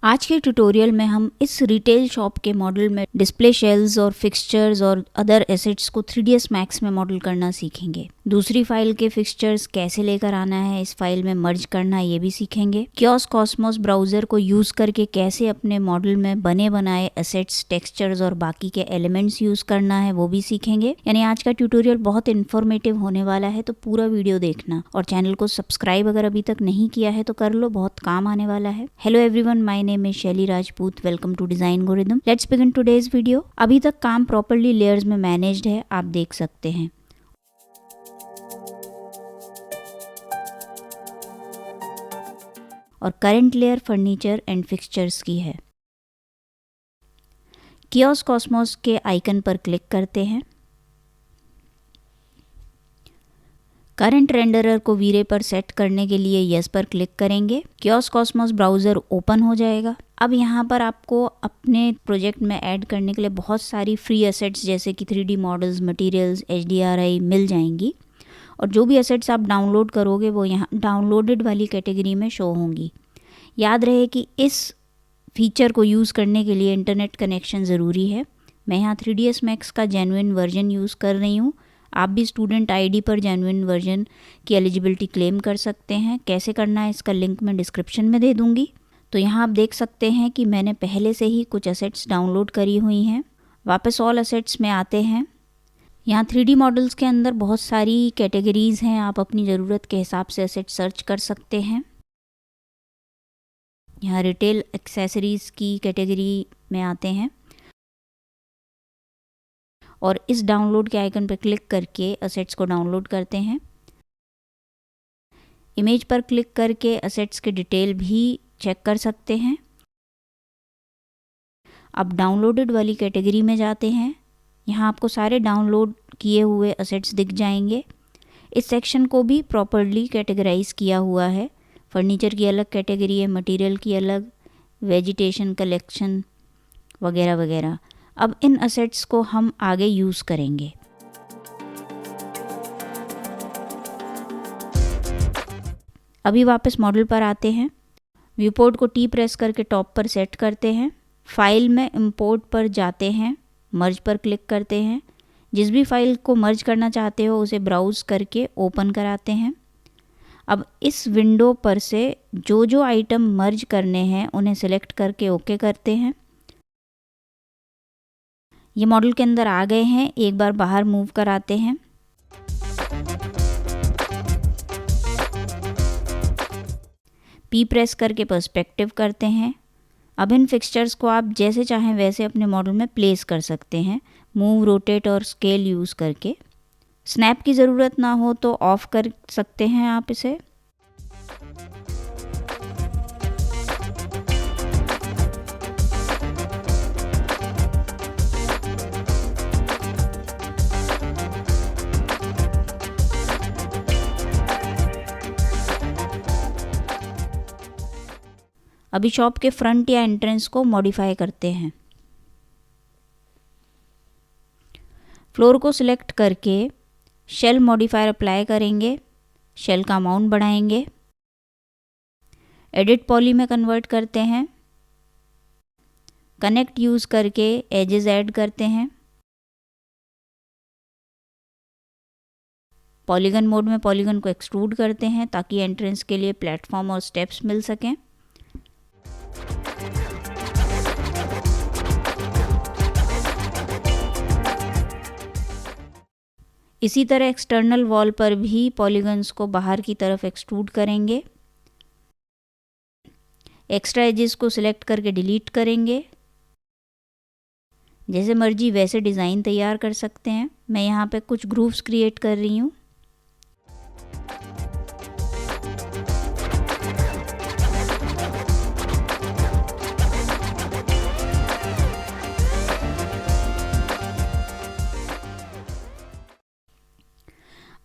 आज के ट्यूटोरियल में हम इस रिटेल शॉप के मॉडल में डिस्प्ले शेल्स और फिक्सचर्स और अदर एसेट्स को 3ds Max में मॉडल करना सीखेंगे। दूसरी फाइल के फिक्सचर्स कैसे लेकर आना है, इस फाइल में मर्ज करना है, ये भी सीखेंगे। कियोस्क कॉस्मोस ब्राउजर को यूज करके कैसे अपने मॉडल में बने बनाए एसेट्स, टेक्सचर्स और बाकी के एलिमेंट्स यूज करना है, वो भी सीखेंगे। यानी आज का ट्यूटोरियल बहुत इन्फॉर्मेटिव होने वाला है, तो पूरा वीडियो देखना और चैनल को सब्सक्राइब अगर अभी तक नहीं किया है तो कर लो, बहुत काम आने वाला है। Hello everyone, my name is Shaili Rajput. Welcome to Designgorithm. Let's begin today's video. अभी तक काम प्रॉपर्ली लेयर्स में मैनेज्ड है, आप देख सकते हैं। और current layer furniture and fixtures की है। कियोस्क कॉस्मोस के आइकन पर क्लिक करते हैं। करंट रेंडरर को वीरे पर सेट करने के लिए यस पर क्लिक करेंगे। कियोस्क कॉस्मोस ब्राउजर ओपन हो जाएगा। अब यहाँ पर आपको अपने प्रोजेक्ट में ऐड करने के लिए बहुत सारी फ्री एसेट्स जैसे कि 3D मॉडल्स, मटेरियल्स, HDRI मिल जाएंगी और जो भी एसेट्स आप डाउनलोड करोगे वो यहाँ डाउनलोडेड वाली कैटेगरी में शो होंगी। याद रहे कि इस फीचर को यूज़ करने के लिए इंटरनेट कनेक्शन ज़रूरी है। मैं यहाँ 3ds Max का जेन्युइन वर्जन यूज़ कर रही हूँ। आप भी स्टूडेंट आईडी पर जेन्युइन वर्जन की एलिजिबिलिटी क्लेम कर सकते हैं। कैसे करना है इसका लिंक मैं डिस्क्रिप्शन में दे दूँगी। तो यहाँ आप देख सकते हैं कि मैंने पहले से ही कुछ एसेट्स डाउनलोड करी हुई हैं। वापस ऑल एसेट्स में आते हैं। यहाँ 3D मॉडल्स के अंदर बहुत सारी कैटेगरीज़ हैं, आप अपनी ज़रूरत के हिसाब से एसेट सर्च कर सकते हैं। यहाँ रिटेल एक्सेसरीज़ की कैटेगरी में आते हैं और इस डाउनलोड के आइकन पर क्लिक करके एसेट्स को डाउनलोड करते हैं। इमेज पर क्लिक करके एसेट्स के डिटेल भी चेक कर सकते हैं। अब डाउनलोडेड वाली कैटेगरी में जाते हैं। यहाँ आपको सारे डाउनलोड किए हुए एसेट्स दिख जाएंगे। इस सेक्शन को भी प्रॉपर्ली कैटेगराइज किया हुआ है। फर्नीचर की अलग कैटेगरी है, मटेरियल की अलग, वेजिटेशन कलेक्शन वगैरह वगैरह। अब इन एसेट्स को हम आगे यूज़ करेंगे। अभी वापस मॉडल पर आते हैं। व्यू पोर्ट को T प्रेस करके टॉप पर सेट करते हैं। फाइल में इंपोर्ट पर जाते हैं, मर्ज पर क्लिक करते हैं। जिस भी फाइल को मर्ज करना चाहते हो उसे ब्राउज करके ओपन कराते हैं। अब इस विंडो पर से जो जो आइटम मर्ज करने हैं उन्हें सिलेक्ट करके ओके करते हैं। ये मॉडल के अंदर आ गए हैं। एक बार बाहर मूव कराते हैं। P प्रेस करके पर्सपेक्टिव करते हैं। अब इन फिक्सचर्स को आप जैसे चाहें वैसे अपने मॉडल में प्लेस कर सकते हैं, मूव, रोटेट और स्केल यूज़ करके। स्नैप की ज़रूरत ना हो तो ऑफ कर सकते हैं आप इसे। अभी शॉप के फ्रंट या एंट्रेंस को मॉडिफाई करते हैं। फ्लोर को सिलेक्ट करके शेल मॉडिफायर अप्लाई करेंगे। शेल का अमाउंट बढ़ाएंगे। एडिट पॉली में कन्वर्ट करते हैं। कनेक्ट यूज़ करके एजेस ऐड करते हैं। पॉलीगन मोड में पॉलीगन को एक्सट्रूड करते हैं ताकि एंट्रेंस के लिए प्लेटफॉर्म और स्टेप्स मिल सकें। इसी तरह एक्सटर्नल वॉल पर भी पॉलीगन्स को बाहर की तरफ एक्सट्रूड करेंगे। एक्स्ट्रा एजेस को सिलेक्ट करके डिलीट करेंगे। जैसे मर्जी वैसे डिज़ाइन तैयार कर सकते हैं। मैं यहाँ पे कुछ ग्रूव्स क्रिएट कर रही हूँ।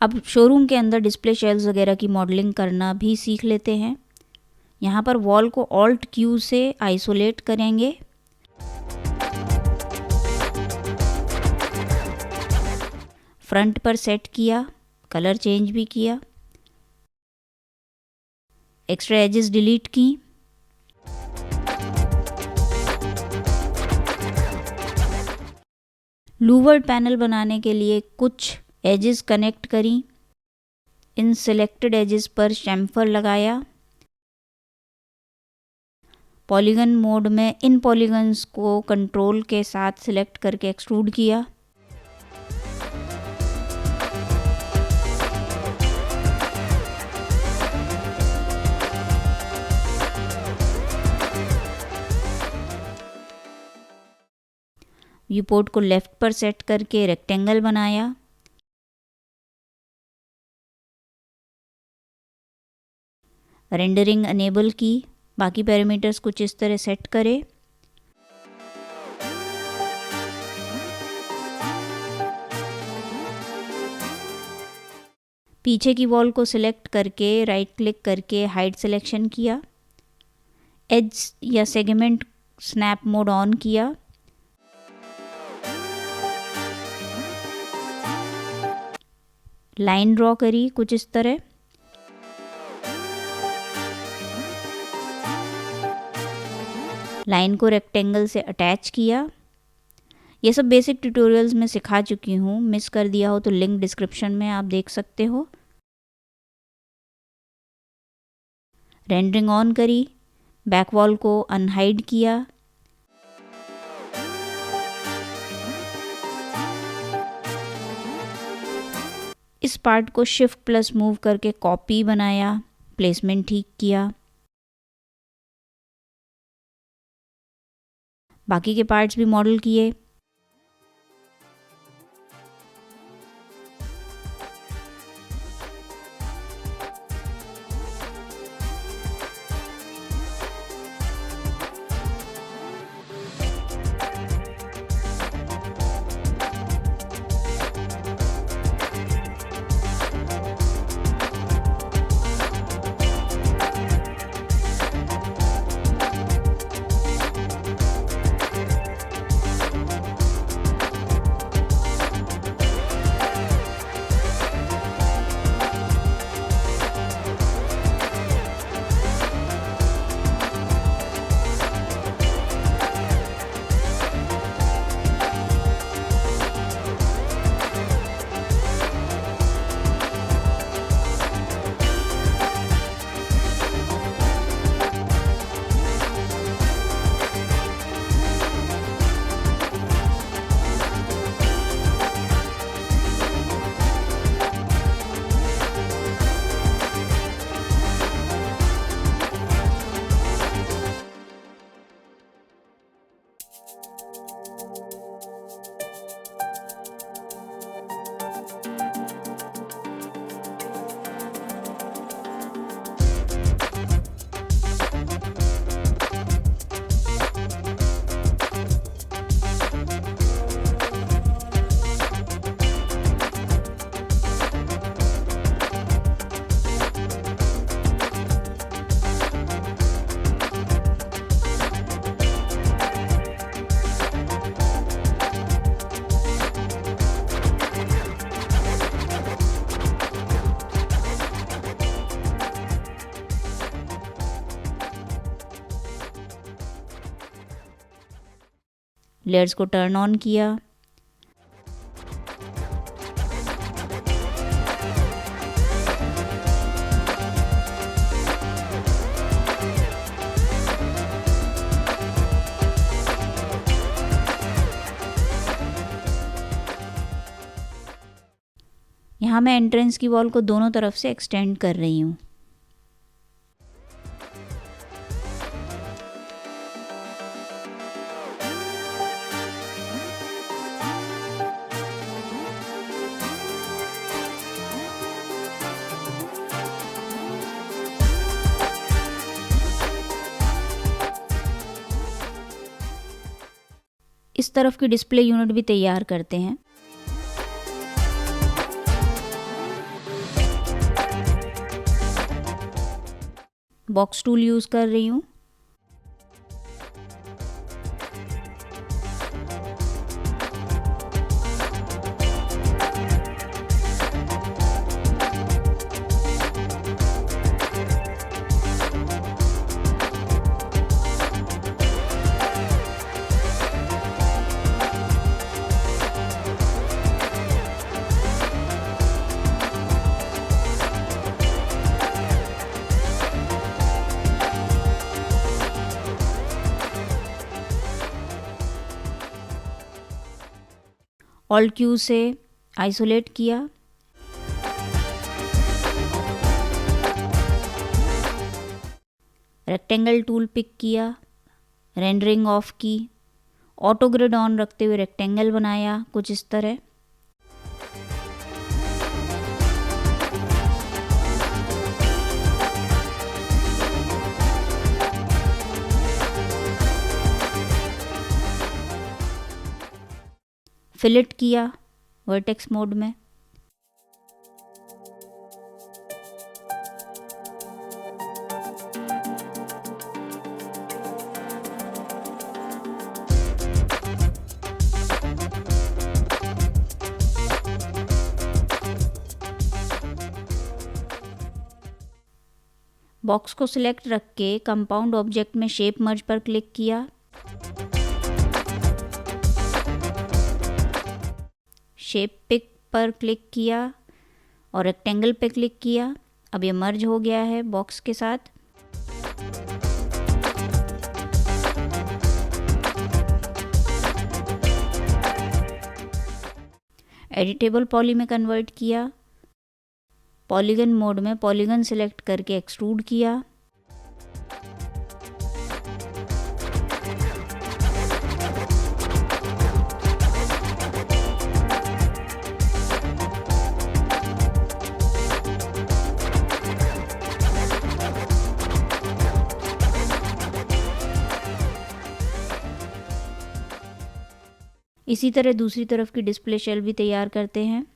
अब शोरूम के अंदर डिस्प्ले शेल्स वगैरह की मॉडलिंग करना भी सीख लेते हैं। यहाँ पर वॉल को Alt Q से आइसोलेट करेंगे। फ्रंट पर सेट किया, कलर चेंज भी किया, एक्स्ट्रा एजेस डिलीट की। लूवर्ड पैनल बनाने के लिए कुछ एजेस कनेक्ट करी, इन सिलेक्टेड एजेस पर चैम्फर लगाया, पॉलीगन मोड में इन पॉलीगन्स को कंट्रोल के साथ सिलेक्ट करके एक्सट्रूड किया। व्यू पोर्ट को लेफ्ट पर सेट करके रेक्टेंगल बनाया। रेंडरिंग अनेबल की, बाकी पैरामीटर्स कुछ इस तरह सेट करें। पीछे की वॉल को सिलेक्ट करके राइट क्लिक करके हाइड सिलेक्शन किया, एज या सेगमेंट स्नैप मोड ऑन किया, लाइन ड्रॉ करी कुछ इस तरह। लाइन को रेक्टेंगल से अटैच किया। ये सब बेसिक ट्यूटोरियल्स में सिखा चुकी हूँ, मिस कर दिया हो तो लिंक डिस्क्रिप्शन में आप देख सकते हो। रेंडरिंग ऑन करी, बैक वॉल को अनहाइड किया, इस पार्ट को शिफ्ट प्लस मूव करके कॉपी बनाया, प्लेसमेंट ठीक किया। बाकी के पार्ट्स भी मॉडल किए। लेयर्स को टर्न ऑन किया। यहाँ मैं एंट्रेंस की वॉल को दोनों तरफ से एक्सटेंड कर रही हूँ। इस तरफ की डिस्प्ले यूनिट भी तैयार करते हैं। बॉक्स टूल यूज़ कर रही हूँ। ऑल्ट क्यू से आइसोलेट किया, रेक्टेंगल टूल पिक किया, रेंडरिंग ऑफ की, ऑटो ग्रिड ऑन रखते हुए रेक्टेंगल बनाया कुछ इस तरह। फिलेट किया वर्टेक्स मोड में। बॉक्स को सिलेक्ट रख के कंपाउंड ऑब्जेक्ट में शेप मर्ज पर क्लिक किया, शेप पिक पर क्लिक किया और रेक्टेंगल पे क्लिक किया। अब ये मर्ज हो गया है बॉक्स के साथ। एडिटेबल पॉली में कन्वर्ट किया, पॉलीगन मोड में पॉलीगन सिलेक्ट करके एक्सट्रूड किया, इसी तरह दूसरी तरफ की डिस्प्ले शेल भी तैयार करते हैं।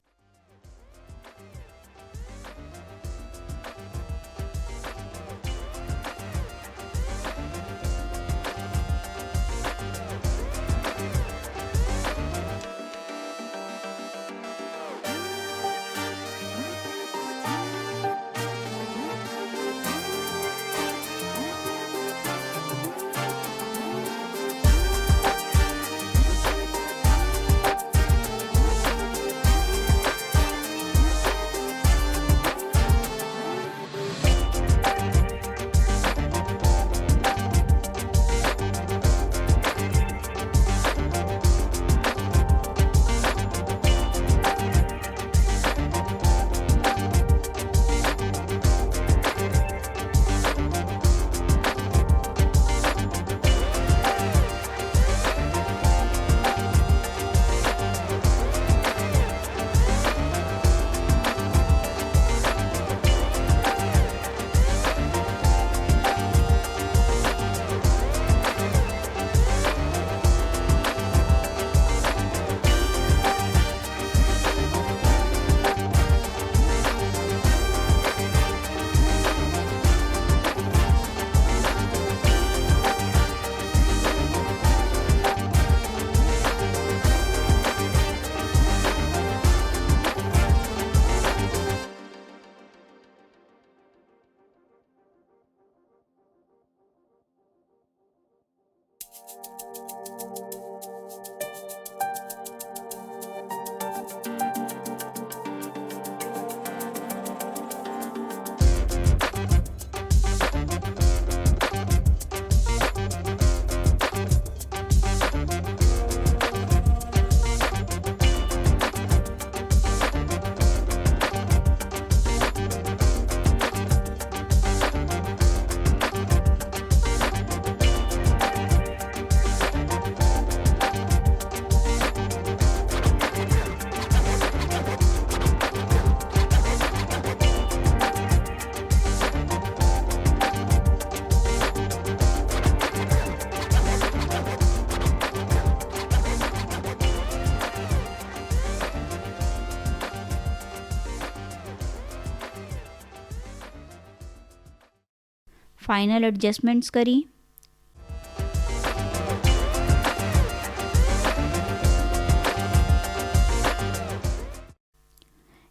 फाइनल एडजस्टमेंट्स करी।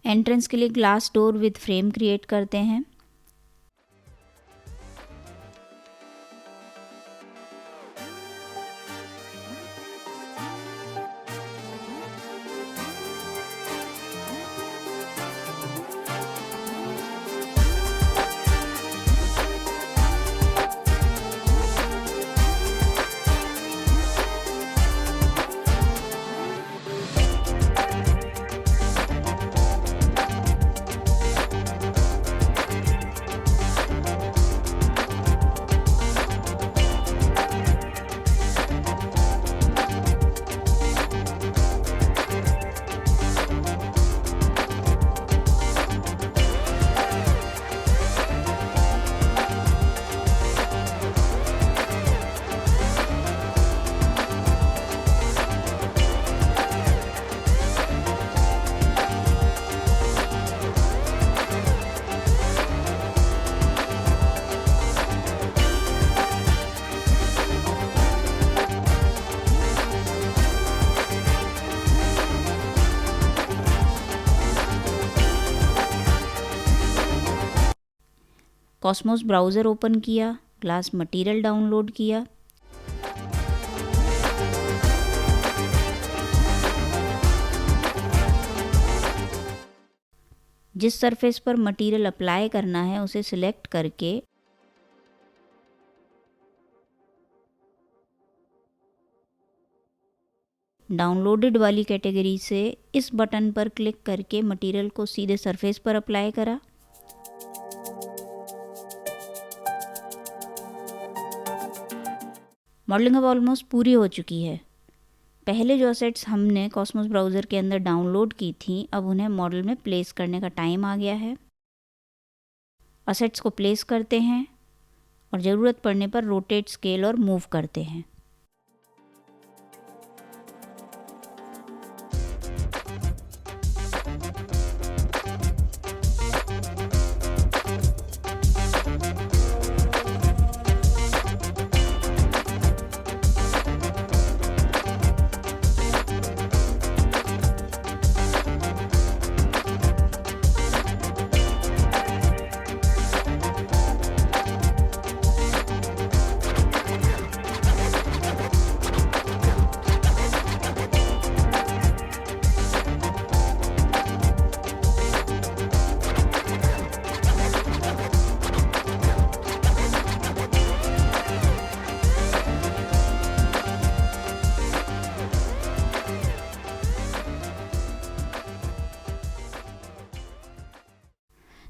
एंट्रेंस के लिए glass door with frame create करते हैं। कॉस्मोस ब्राउज़र ओपन किया, ग्लास मटेरियल डाउनलोड किया। जिस सरफेस पर मटेरियल अप्लाई करना है उसे सिलेक्ट करके डाउनलोडेड वाली कैटेगरी से इस बटन पर क्लिक करके मटेरियल को सीधे सरफेस पर अप्लाई करा। मॉडलिंग अब ऑलमोस्ट पूरी हो चुकी है। पहले जो असेट्स हमने कॉस्मोस ब्राउज़र के अंदर डाउनलोड की थी, अब उन्हें मॉडल में प्लेस करने का टाइम आ गया है। असेट्स को प्लेस करते हैं और ज़रूरत पड़ने पर रोटेट, स्केल और मूव करते हैं।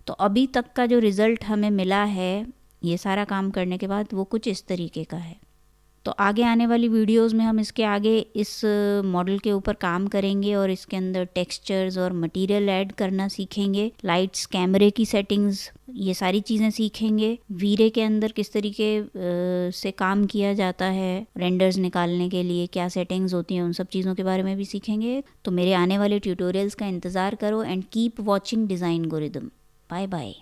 तो अभी तक का जो रिज़ल्ट हमें मिला है ये सारा काम करने के बाद, वो कुछ इस तरीके का है। तो आगे आने वाली वीडियोस में हम इसके आगे इस मॉडल के ऊपर काम करेंगे और इसके अंदर टेक्सचर्स और मटेरियल ऐड करना सीखेंगे, लाइट्स, कैमरे की सेटिंग्स, ये सारी चीज़ें सीखेंगे। वीरे के अंदर किस तरीके से काम किया जाता है, रेंडर्स निकालने के लिए क्या सेटिंग्स होती हैं, उन सब चीज़ों के बारे में भी सीखेंगे। तो मेरे आने वाले ट्यूटोरियल्स का इंतज़ार करो and keep watching Designgorithm. Bye bye.